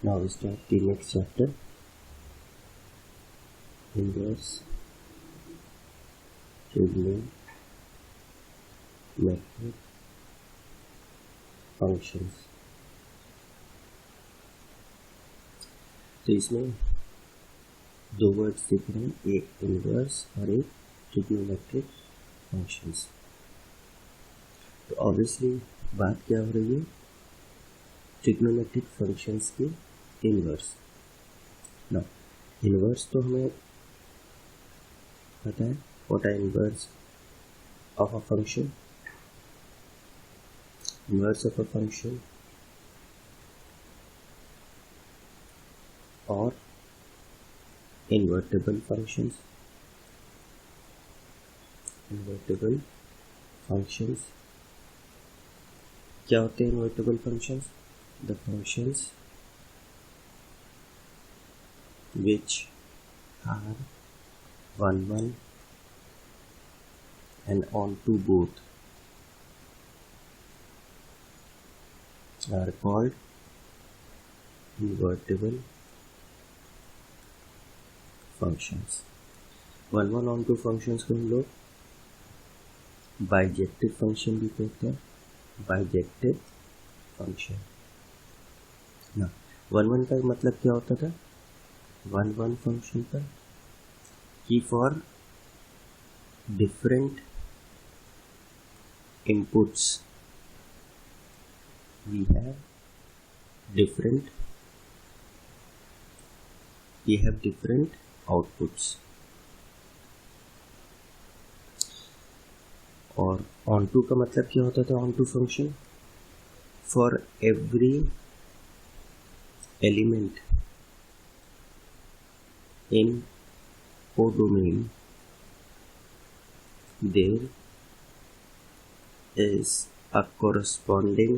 Now we start the next chapter, inverse trigonometric functions. तो इसमें दो वर्ड्स दिख रहे हैं, एक इनवर्स और एक ट्रिग्नोमेट्रिक फंक्शंस। तो ऑब्वियसली बात क्या हो रही है, ट्रिग्नोमेट्रिक फंक्शंस की इनवर्स। ना इनवर्स तो हमें पता है, what are inverse of a function. Inverse of a function और invertible functions क्या होते हैं invertible functions? The functions which are 1 and onto both are called invertible functions। 1 onto functions को हम लोग बाइजेक्टिव फंक्शन भी कहते हैं, बाइजेक्टिव फंक्शन ना। 1 का मतलब क्या होता था, 1 फंक्शन पर कि for different inputs we have different outputs। और onto का मतलब क्या होता था, onto function for every element in codomain there is a corresponding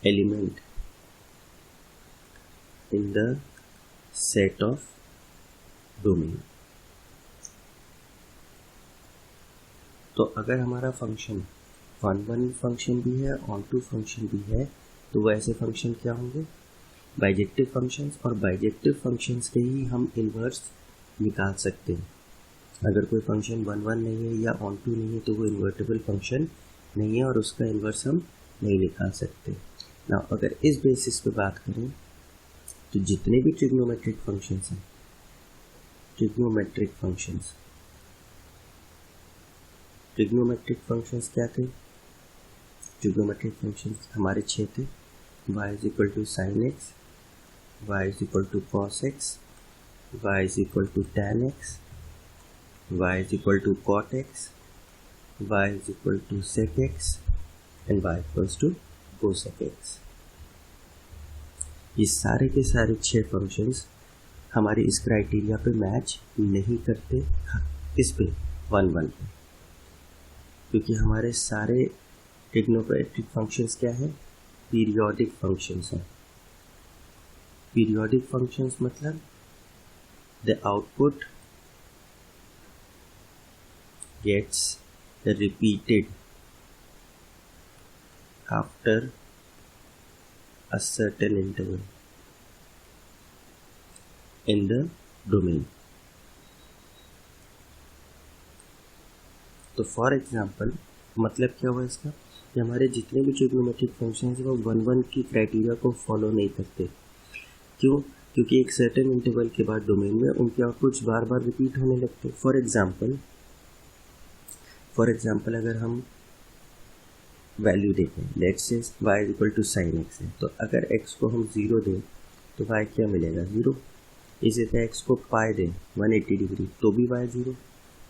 element in the set of domain। तो अगर हमारा फंक्शन 1 फंक्शन भी है, onto फंक्शन भी है, तो वैसे फंक्शन क्या होंगे, बाइजेक्टिव फंक्शंस। और बाइजेक्टिव फंक्शंस के ही हम इन्वर्स निकाल सकते हैं। अगर कोई फंक्शन 1 नहीं है या onto नहीं है तो वो इन्वर्टिबल फंक्शन नहीं है और उसका इन्वर्स हम नहीं निकाल सकते ना। अगर इस बेसिस पे बात करें तो जितने भी ट्रिग्नोमेट्रिक फंक्शंस हैं, ट्रिग्नोमेट्रिक फंक्शंस क्या थे, ट्रिग्नोमेट्रिक फंक्शंस हमारे 6 थे। y is equal to sine x, y is equal to cos x, y is equal to tan x, y is equal to cot x, y is equal to sec x and y equals to cosec x. ये सारे के सारे 6 functions हमारे इस criteria पे match नहीं करते, इस पे 1 पे, क्योंकि हमारे सारे ट्रिग्नोमेट्रिक फंक्शंस क्या है, पीरियोडिक फंक्शंस हैं। पीरियोडिक फंक्शंस मतलब the output gets repeated after a certain interval in the domain। तो फॉर एग्जाम्पल मतलब क्या हुआ इसका, कि हमारे जितने भी ट्रिग्नोमेट्रिक फंक्शंस हैं वो 1 की क्राइटेरिया को फॉलो नहीं करते। क्यों? क्योंकि एक सर्टेन इंटरवल के बाद डोमेन में उनके आउटपुट्स बार बार रिपीट होने लगते। फॉर एग्जाम्पल अगर हम वैल्यू देते हैं, let's say y is equal to sine x है, तो अगर x को हम 0 दें तो y क्या मिलेगा, 0। इसी तरह x को पाई दें 180 डिग्री तो भी y 0।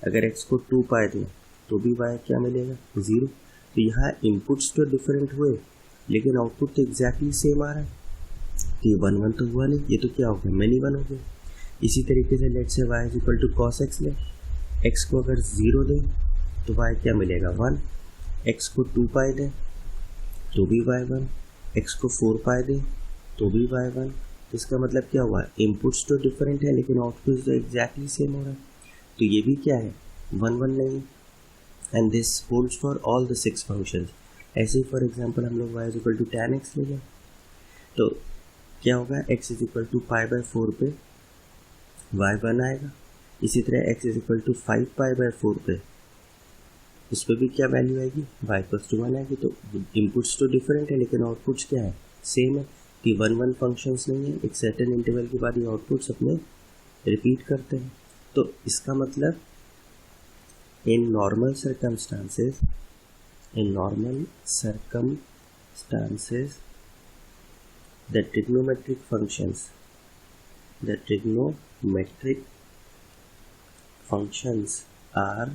अगर x को 2 पाई दें तो भी y क्या मिलेगा, 0। तो यहाँ इनपुट्स तो डिफरेंट हुए लेकिन आउटपुट तो एग्जैक्टली सेम आ रहा है। तो ये 1 तो हुआ नहीं, ये तो क्या हो गया, मैनी 1 हो गया। इसी तरीके से let's say y is equal to cos x लें, x को अगर 0 दें तो y क्या मिलेगा, 1। x को 2 पाई दें तो भी y1, x को 4 पाई दें तो भी y1। इसका मतलब क्या हुआ, इनपुट्स तो डिफरेंट है लेकिन आउटपुट तो एग्जैक्टली सेम हो रहा है। तो ये भी क्या है, 1 नहीं। And this holds for all the 6 functions. ऐसे ही फॉर एग्जांपल हम लोग y is equal to tan x ले लें, तो क्या होगा, x is equal to pi by 4 पे y1 आएगा। इसी तरह x is equal to 5 pi by 4 पे इस पर भी क्या वैल्यू आएगी, y इक्वल्स टू 1 आएगी। तो इनपुट्स तो डिफरेंट है लेकिन आउटपुट्स क्या है, सेम है कि 1 फंक्शंस नहीं है, एक सर्टेन इंटरवल के बाद ये आउटपुट्स अपने रिपीट करते हैं। तो इसका मतलब in normal circumstances the trigonometric functions are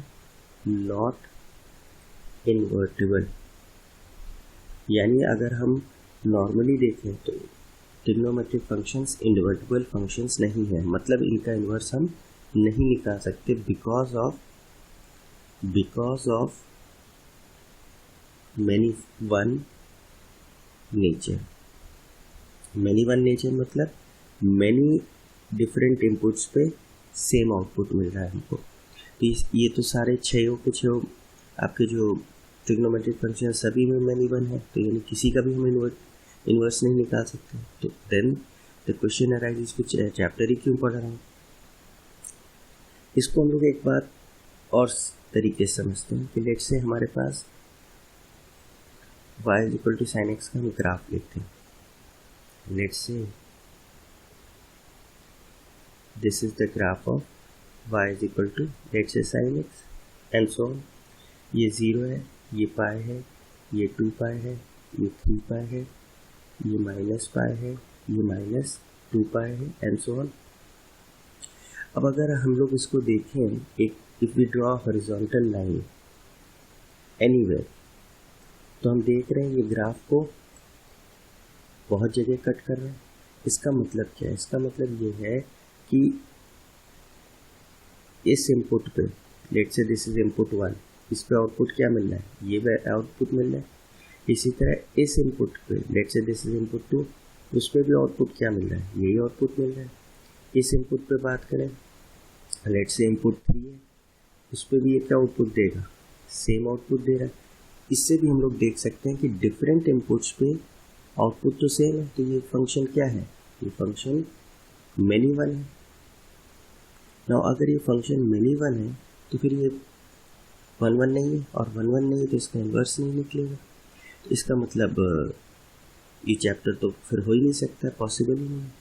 not invertible। यानी अगर हम नॉर्मली देखें तो ट्रिग्नोमेट्रिक फंक्शंस इन्वर्टिबल फंक्शंस नहीं है, मतलब इनका इन्वर्स हम नहीं निकाल सकते because of many one nature. Many one nature मतलब मैनी डिफरेंट इनपुट्स पे सेम आउटपुट मिल रहा है हमको। तो ये तो सारे छयों के छयों आपके जो ट्रिग्नोमेट्रिक फंक्शन सभी में मैनी वन है, तो यानी किसी का भी हम इन्वर्स नहीं निकाल सकते। तो देन द क्वेश्चन अराइजेस कुछ चैप्टर ही क्यों पढ़ रहा हूँ। इसको हम लोग एक बार और तरीके से समझते हैं कि लेट से हमारे पास y is equal to sine x का हम ग्राफ लेते हैं। Let say this is the graph of y is equal to let say sine x and so on. ये 0 है, ये पाई है, ये 2 पाई है, ये 3 पाई है, ये माइनस पाई है, ये माइनस 2 पाई है एंड सो ऑन। अब अगर हम लोग इसको देखें, एक if we draw horizontal line anywhere, तो हम देख रहे हैं ये ग्राफ को बहुत जगह कट कर रहा है। इसका मतलब क्या है, इसका मतलब ये है कि इस इनपुट पे late say this is input 1, इस पे आउटपुट क्या मिल रहा है, ये आउटपुट मिल रहा है। इसी तरह इस इनपुट पे late say this is input 2, उस पे भी आउटपुट क्या मिल रहा है, यही आउटपुट मिल रहा है। इस इनपुट पे बात करें, लेट से इनपुट 3 है, उस पे भी ये क्या आउटपुट देगा, सेम आउटपुट दे रहा है। इससे भी हम लोग देख सकते हैं कि डिफरेंट इनपुट्स पे आउटपुट तो सेम है। तो ये फंक्शन क्या है, ये फंक्शन मेनी वन है। नाउ अगर ये फंक्शन मेनी वन है तो फिर ये 1 1 नहीं है और 1 1 नहीं है तो इसका इन्वर्स नहीं निकलेगा। तो इसका मतलब ये चैप्टर तो फिर हो ही नहीं सकता, पॉसिबल ही नहीं है।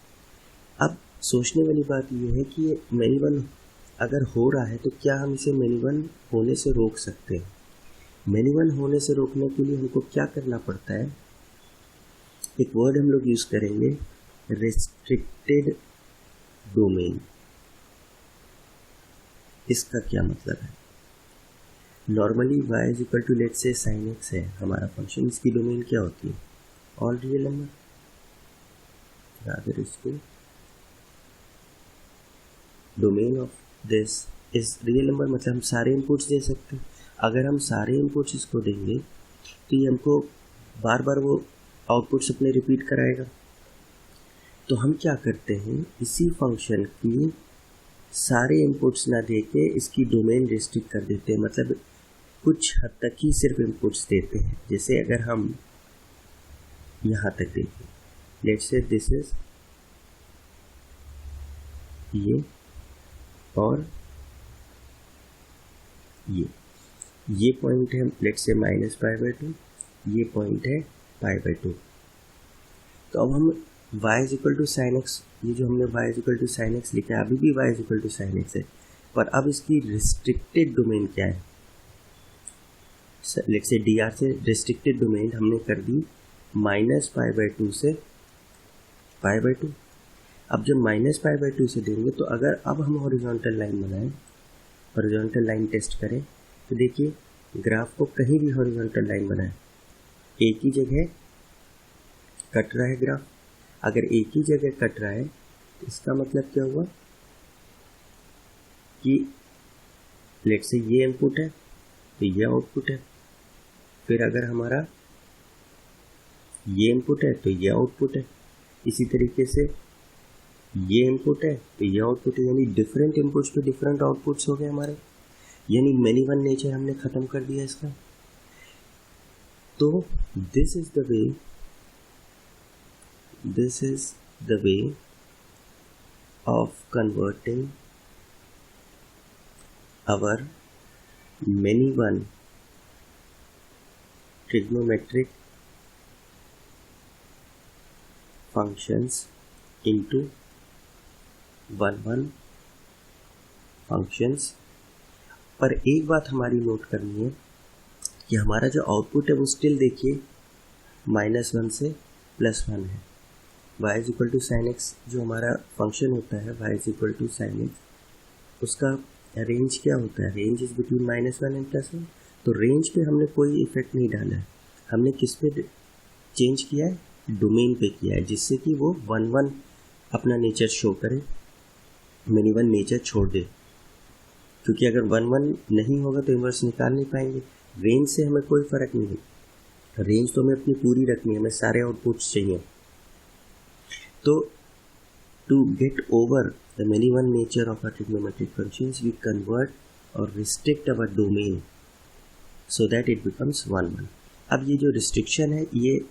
अब सोचने वाली बात ये है कि ये मेनी वन अगर हो रहा है तो क्या हम इसे मेनी वन होने से रोक सकते हैं। मेनी वन होने से रोकने के लिए हमको क्या करना पड़ता है, एक वर्ड हम लोग यूज करेंगे, रेस्ट्रिक्टेड डोमेन। इसका क्या मतलब है, normally y is equal to let say sine x है हमारा फंक्शन, इसकी डोमेन क्या होती है, ऑल रियल नंबर। रादर इसको domain of this is real number, मतलब हम सारे इनपुट्स दे सकते हैं। अगर हम सारे इनपुट्स इसको देंगे तो ये हमको बार बार वो आउटपुट्स अपने रिपीट कराएगा। तो हम क्या करते हैं, इसी फंक्शन की सारे इनपुट्स ना देके इसकी डोमेन रिस्ट्रिक्ट कर देते हैं, मतलब कुछ हद तक ही सिर्फ इनपुट्स देते हैं। जैसे अगर हम यहाँ तक देखें, लेट्स से दिस इज ये और ये पॉइंट है let's say minus pi by 2, ये पॉइंट है पाई बाय 2। तो अब हम y is equal to sine x, ये जो हमने y is equal to sine x लिखा है अभी भी y is equal to sine x है, पर अब इसकी रिस्ट्रिक्टेड डोमेन क्या है, लेट्स से dr से रिस्ट्रिक्टेड डोमेन हमने कर दी माइनस पाई बाय 2 से पाई बाय 2। अब जब माइनस पाई बाय 2 से देंगे तो अगर अब हम हॉरिजॉन्टल लाइन बनाएं, हॉरिजॉन्टल लाइन टेस्ट करें, तो देखिए ग्राफ को कहीं भी हॉरिजॉन्टल लाइन बनाएं, एक ही जगह कट रहा है ग्राफ। अगर एक ही जगह कट रहा है तो इसका मतलब क्या हुआ कि लेट से ये इनपुट है तो ये आउटपुट है, फिर अगर हमारा ये इनपुट है तो ये आउटपुट है, इसी तरीके से ये इनपुट है तो ये आउटपुट है, यानी डिफरेंट इनपुट्स पे डिफरेंट आउटपुट्स हो गए हमारे, यानी मेनी वन नेचर हमने खत्म कर दिया इसका। तो this is the way this is the way of converting our many one trigonometric functions into one functions। पर एक बात हमारी नोट करनी है कि हमारा जो आउटपुट है वो स्टिल देखिए -1 से +1 है। y is equal to sine x जो हमारा फंक्शन होता है y is equal to sine x, उसका रेंज क्या होता है? Range is between -1 and +1। तो रेंज पे हमने कोई इफेक्ट नहीं डाला है, हमने किस पे चेंज किया है? डोमेन पे किया है, जिससे कि वो 1 अपना नेचर शो करे, मेनी वन नेचर छोड़ दे। क्योंकि अगर 1 नहीं होगा तो इन्वर्स निकाल नहीं पाएंगे। रेंज से हमें कोई फ़र्क नहीं है, रेंज तो हमें अपनी पूरी रखनी है, हमें सारे आउटपुट्स चाहिए। तो to get over the many one nature of our trigonometric functions we convert और restrict our domain so that it becomes 1 अब ये जो रिस्ट्रिक्शन है, ये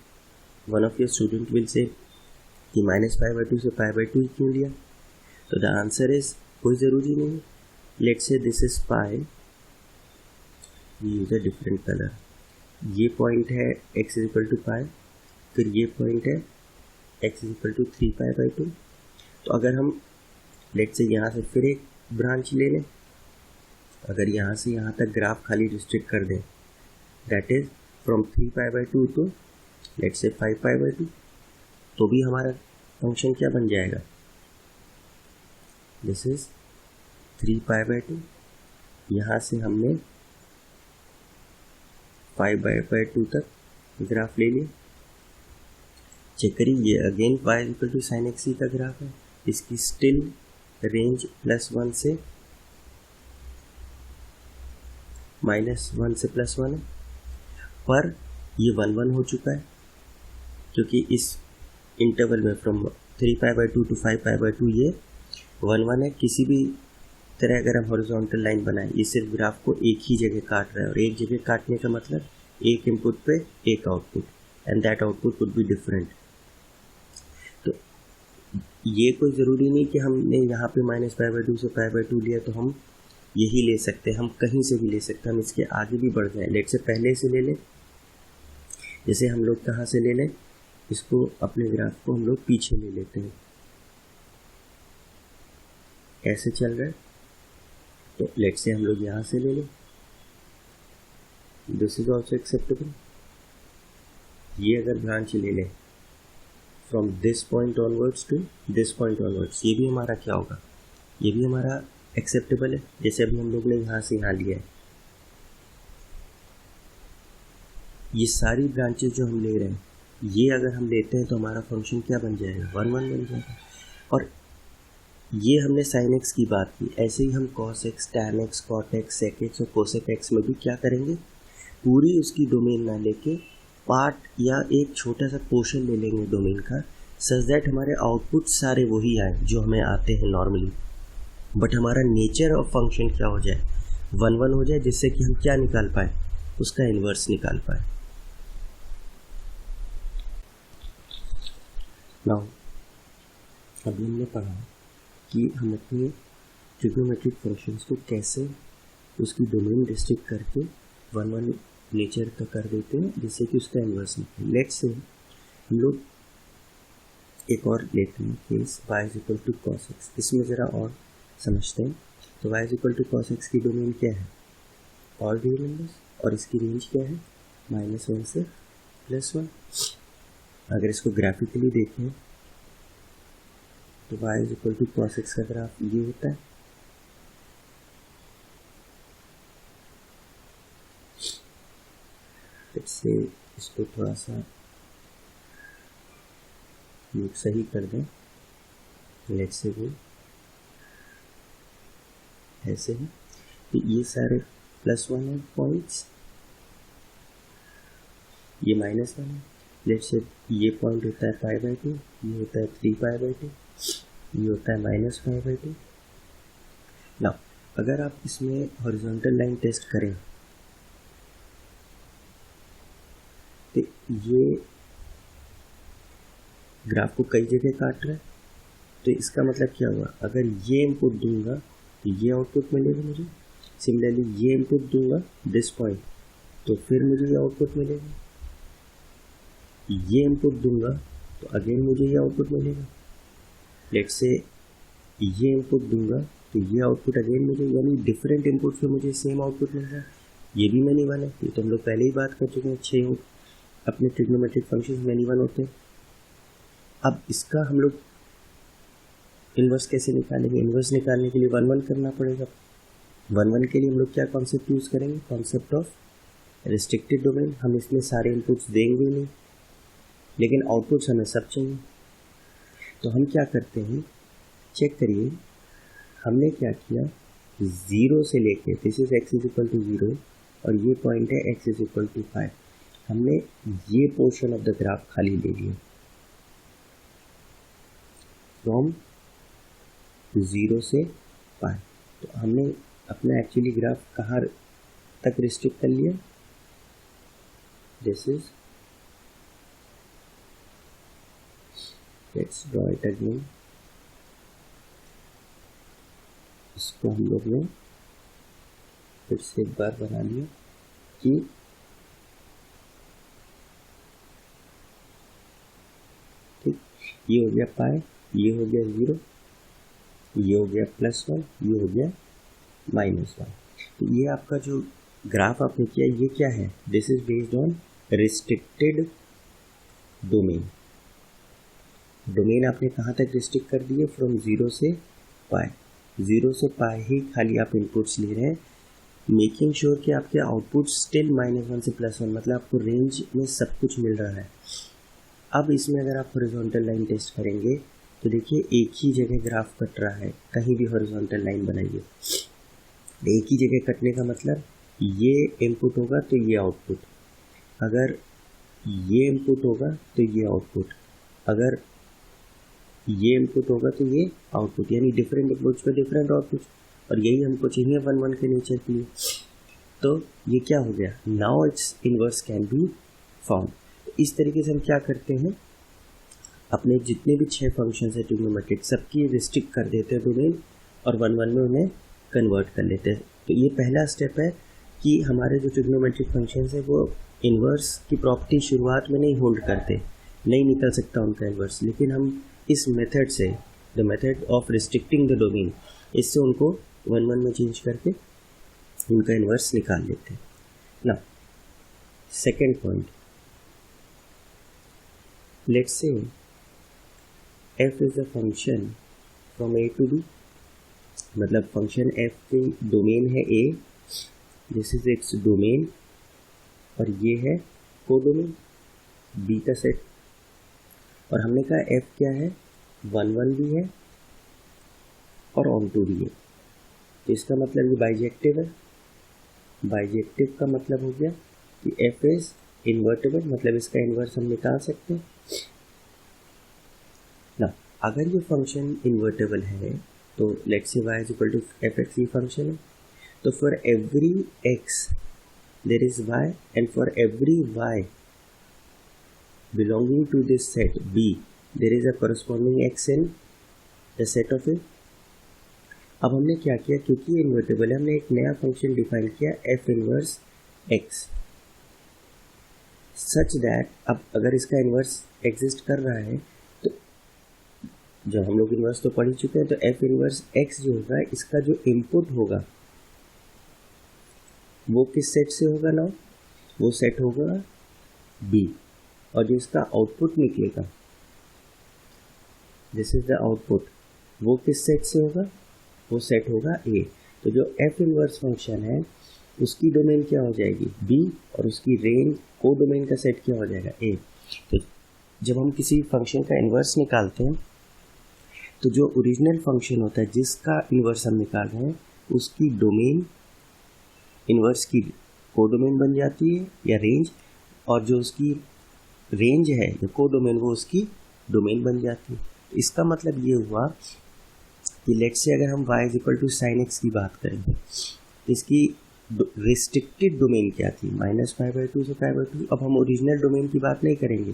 one of your student will say कि -π/2 से π/2 क्यों लिया? तो द आंसर इज कोई ज़रूरी नहीं। Let's say this is pi, use a different colour. ये पॉइंट है x इज इक्वल टू पाई, फिर ये पॉइंट है x इज इक्वल टू 3π/2। तो अगर हम लेट्स से यहाँ से फिर एक ब्रांच ले लें, अगर यहाँ से यहाँ तक ग्राफ खाली रिस्ट्रिक्ट कर दें, that is from 3π/2 to let's say 5π/2, तो भी हमारा फंक्शन क्या बन जाएगा? This is 3π/2। यहाँ से हमने 5π/2 तक ग्राफ ले लिया। चेक करिए, ये again y equal to sine x का ग्राफ है, इसकी स्टिल रेंज +1 से -1 से +1 है, पर ये 1 हो चुका है क्योंकि इस इंटरवल में फ्रॉम 3π/2 टू 5π/2 ये 1 है। किसी भी तरह अगर हम हॉरिजॉन्टल लाइन बनाएं, ये सिर्फ ग्राफ को एक ही जगह काट रहा है, और एक जगह काटने का मतलब एक इनपुट पे एक output, and that output would be different. तो ये कोई ज़रूरी नहीं कि हमने यहाँ पे -π/2 से π/2 लिया तो हम यही ले सकते हैं, हम कहीं से भी ले सकते हैं, हम इसके आगे भी बढ़ जाएं। लेट से पहले से ले लें, जैसे हम लोग कहाँ से ले लें, इसको अपने ग्राफ को हम लोग पीछे ले लेते हैं, ऐसे चल रहा है। तो लेट से हम लोग यहाँ से ले लें, दिस इज ऑल्सो एक्सेप्टेबल। ये अगर ब्रांच ले लें from this point onwards to this point onwards, ये भी हमारा क्या होगा? ये भी हमारा एक्सेप्टेबल है, जैसे अभी हम लोग ने यहाँ से यहाँ लिया है। ये सारी ब्रांचेस जो हम ले रहे हैं, ये अगर हम लेते हैं तो हमारा फंक्शन क्या बन जाएगा? 1 बन जाएगा। और ये हमने साइन एक्स की बात की, ऐसे ही हम cos x, tan x, cot x, sec x और कोसेक एक्स में भी क्या करेंगे? पूरी उसकी डोमेन ना लेके पार्ट या एक छोटा सा पोर्शन ले लेंगे डोमेन का, सच दैट हमारे आउटपुट सारे वही आए जो हमें आते हैं नॉर्मली, बट हमारा नेचर ऑफ फंक्शन क्या हो जाए? 1 हो जाए, जिससे कि हम क्या निकाल पाए? उसका इन्वर्स निकाल पाए। नाउ अभी हमने पढ़ा कि हम अपने ट्रिग्नोमेट्रिक फंक्शंस को कैसे उसकी डोमेन रिस्ट्रिक्ट करके 1 नेचर का कर देते हैं, जिससे कि उसका इन्वर्स निकले। लेट्स से हम लोग एक और लेते हैं case y is equal to cos x. इसमें ज़रा और समझते हैं। तो y is equal to cos x की डोमेन क्या है? ऑल रियल नंबर्स, और इसकी रेंज क्या है? -1 से +1। अगर इसको ग्राफिकली देखें तो y is equal to cos x का ग्राफ ये होता है। इससे इसको थोड़ा सा सही कर दें, लेट्स से वो ऐसे ही। तो ये सारे +1 है पॉइंट्स, ये -1 है। लेट्स से ये पॉइंट होता है π/2, ये होता है 3π/2, ये होता है -π/2। नाउ अगर आप इसमें हॉरिजॉन्टल लाइन टेस्ट करें तो ये ग्राफ को कई जगह काट रहा है, तो इसका मतलब क्या हुआ, अगर ये इनपुट दूंगा तो ये आउटपुट मिलेगा मुझे, सिमिलरली ये इनपुट दूंगा दिस पॉइंट तो फिर मुझे ये आउटपुट मिलेगा, ये इनपुट दूंगा तो अगेन मुझे ये आउटपुट मिलेगा, लेट्स से ये इनपुट दूंगा तो ये आउटपुट अगेन मुझे, यानी डिफरेंट इनपुट पे मुझे सेम आउटपुट मिल रहा है। ये भी मैनी वन है, ये तो हम लोग पहले ही बात कर चुके हैं, 6 अपने ट्रिग्नोमेट्रिक फंक्शंस मैनी वन होते हैं। अब इसका हम लोग इन्वर्स कैसे निकालेंगे, इन्वर्स निकालने के लिए 1 1 करना पड़ेगा। 1 1 के लिए हम लोग क्या कॉन्सेप्ट यूज़ करेंगे, कॉन्सेप्ट ऑफ रिस्ट्रिक्टेड डोमेन। हम इसमें सारे इनपुट्स देंगे नहीं, लेकिन आउटपुट्स हमें सब चाहिए। तो हम क्या करते हैं, चेक करिए हमने क्या किया, 0 से लेके this is x is equal to 0 और ये पॉइंट है x इज इक्वल टू 5, हमने ये पोर्शन ऑफ द ग्राफ खाली ले लिया फ्रॉम 0 से 5। तो हमने अपना एक्चुअली ग्राफ कहाँ तक रिस्ट्रिक्ट कर लिया, this is, let's draw it again, इसको हम लोग ने फिर से एक बार बना लिया कि ठीक, ये हो गया पाई, ये हो गया 0, ये हो गया +1, ये हो गया -1। तो ये आपका जो ग्राफ आपने किया ये क्या है, this is based on restricted domain. Domain आपने कहाँ तक रिस्ट्रिक्ट कर दिए, फ्रॉम 0 से पाई, 0 से पाई ही खाली आप इनपुट्स ले रहे हैं, मेकिंग श्योर कि आपके आउटपुट स्टिल -1 से +1, मतलब आपको रेंज में सब कुछ मिल रहा है। अब इसमें अगर आप हॉरिजॉन्टल लाइन टेस्ट करेंगे तो देखिए एक ही जगह ग्राफ कट रहा है, कहीं भी हॉरिजॉन्टल लाइन बनाइए, एक ही जगह कटने का मतलब ये इनपुट होगा तो ये आउटपुट, अगर ये इनपुट होगा तो ये आउटपुट, अगर ये इनपुट होगा तो ये आउटपुट, यानी डिफरेंट इनपुट्स पे डिफरेंट आउटपुट, और यही हमको चाहिए 1 1 के नेचर के लिए। तो ये क्या हो गया, now it's inverse can be found. इस तरीके से हम क्या करते हैं, अपने जितने भी 6 फंक्शन है ट्रिग्नोमेट्रिक सबकी रिस्ट्रिक्ट कर देते हैं डोमेन और 1 1 में उन्हें कन्वर्ट कर लेते हैं। तो ये पहला स्टेप है कि हमारे जो ट्रिग्नोमेट्रिक फंक्शन है वो इन्वर्स की प्रॉपर्टी शुरुआत में नहीं होल्ड करते, नहीं निकल सकता उनका इन्वर्स, लेकिन हम इस मेथड से, the method of restricting the domain, इससे उनको 1 1 में चेंज करके उनका इन्वर्स निकाल लेते हैं ना। Second point, let's say f is the function from a to b, मतलब फंक्शन f के डोमेन है a, this is its domain, और ये है कोडोमेन b का सेट, और हमने कहा f क्या है, 1 1 भी है और ऑन टू भी है। तो इसका मतलब ये बाइजेक्टिव है, बाइजेक्टिव का मतलब हो गया कि f इज इन्वर्टेबल, मतलब इसका इन्वर्स हम निकाल सकते हैं ना। अगर ये फंक्शन इन्वर्टेबल है तो let's say y is equal to fx ये फंक्शन है, तो for every x there is y and for every y belonging to this set B there is a corresponding x in the set of A। अब हमने क्या किया, क्योंकि ये invertible है, हमने एक नया फंक्शन डिफाइन किया f inverse x, such that अब अगर इसका इन्वर्स एग्जिस्ट कर रहा है तो जब हम लोग इन्वर्स तो पढ़ ही चुके हैं, तो f इनवर्स x जो होगा इसका जो इनपुट होगा वो किस सेट से होगा ना, वो सेट होगा B, और जो इसका आउटपुट निकलेगा, दिस इज द आउटपुट, वो किस सेट से होगा, वो सेट होगा A। तो जो f इनवर्स फंक्शन है उसकी डोमेन क्या हो जाएगी B, और उसकी रेंज को डोमेन का सेट क्या हो जाएगा A। तो जब हम किसी फंक्शन का इनवर्स निकालते हैं तो जो ओरिजिनल फंक्शन होता है जिसका इनवर्स हम निकाल रहे हैं उसकी डोमेन इनवर्स की को डोमेन बन जाती है या रेंज, और जो उसकी रेंज है या को डोमेन वो उसकी डोमेन बन जाती है। इसका मतलब ये हुआ कि लेट्स से अगर हम y is equal to sine x की बात करें, इसकी रिस्ट्रिक्टेड डोमेन क्या थी, -π/2 से π/2। अब हम ओरिजिनल डोमेन की बात नहीं करेंगे,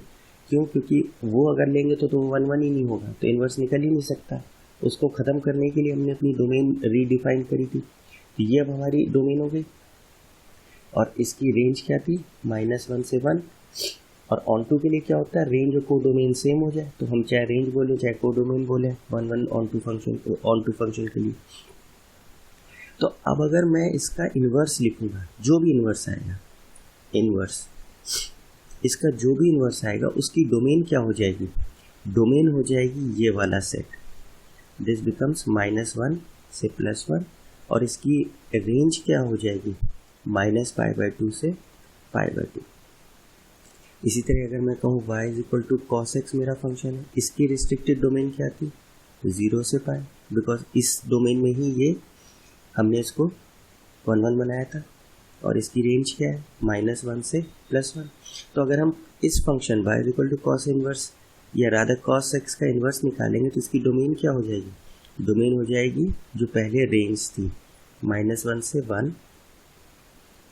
क्यों? क्योंकि वो अगर लेंगे तो वो 1 1 ही नहीं होगा, तो इन्वर्स निकल ही नहीं सकता। उसको ख़त्म करने के लिए हमने अपनी डोमेन रीडिफाइन करी थी। तो ये अब हमारी डोमेन हो गई और इसकी रेंज क्या थी? -1 से 1। और ऑन टू के लिए क्या होता है? रेंज और कोडोमेन सेम हो जाए, तो हम चाहे रेंज बोले चाहे कोडोमेन बोले 1 1 ऑन टू फंक्शन के लिए। तो अब अगर मैं इसका इन्वर्स लिखूंगा, जो भी इन्वर्स आएगा, इन्वर्स इसका जो भी इन्वर्स आएगा उसकी डोमेन क्या हो जाएगी? डोमेन हो जाएगी ये वाला सेट, दिस बिकम्स -1 से +1, और इसकी रेंज क्या हो जाएगी? -π/2 से π/2। इसी तरह अगर मैं कहूँ y = cos x मेरा फंक्शन है, इसकी रिस्ट्रिक्टेड डोमेन क्या थी? 0 से π, बिकॉज इस डोमेन में ही ये हमने इसको 1 1 बनाया था, और इसकी रेंज क्या है? -1 से +1। तो अगर हम इस फंक्शन y = cos इनवर्स या रादर cos x का इन्वर्स निकालेंगे तो इसकी डोमेन क्या हो जाएगी? डोमेन हो जाएगी जो पहले रेंज थी -1 से 1,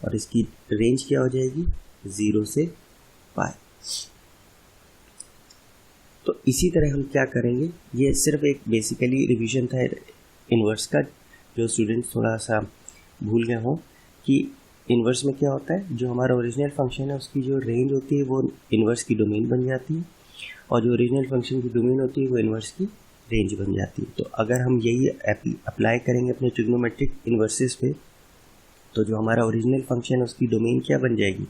और इसकी रेंज क्या हो जाएगी? 0 से π। तो इसी तरह हम क्या करेंगे, ये सिर्फ एक बेसिकली रिवीजन था इन्वर्स का, जो स्टूडेंट्स थोड़ा सा भूल गए हों कि इन्वर्स में क्या होता है। जो हमारा ओरिजिनल फंक्शन है उसकी जो रेंज होती है वो इन्वर्स की डोमेन बन जाती है, और जो ओरिजिनल फंक्शन की डोमेन होती है वो इन्वर्स की रेंज बन जाती है। तो अगर हम यही अप्लाई करेंगे अपने ट्रिग्नोमेट्रिक इन्वर्सेस पे, तो जो हमारा ओरिजिनल फंक्शन है उसकी डोमेन क्या बन जाएगी?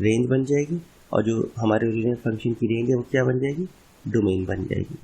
रेंज बन जाएगी, और जो हमारे ओरिजिनल फंक्शन की रेंज है वो क्या बन जाएगी? डोमेन बन जाएगी।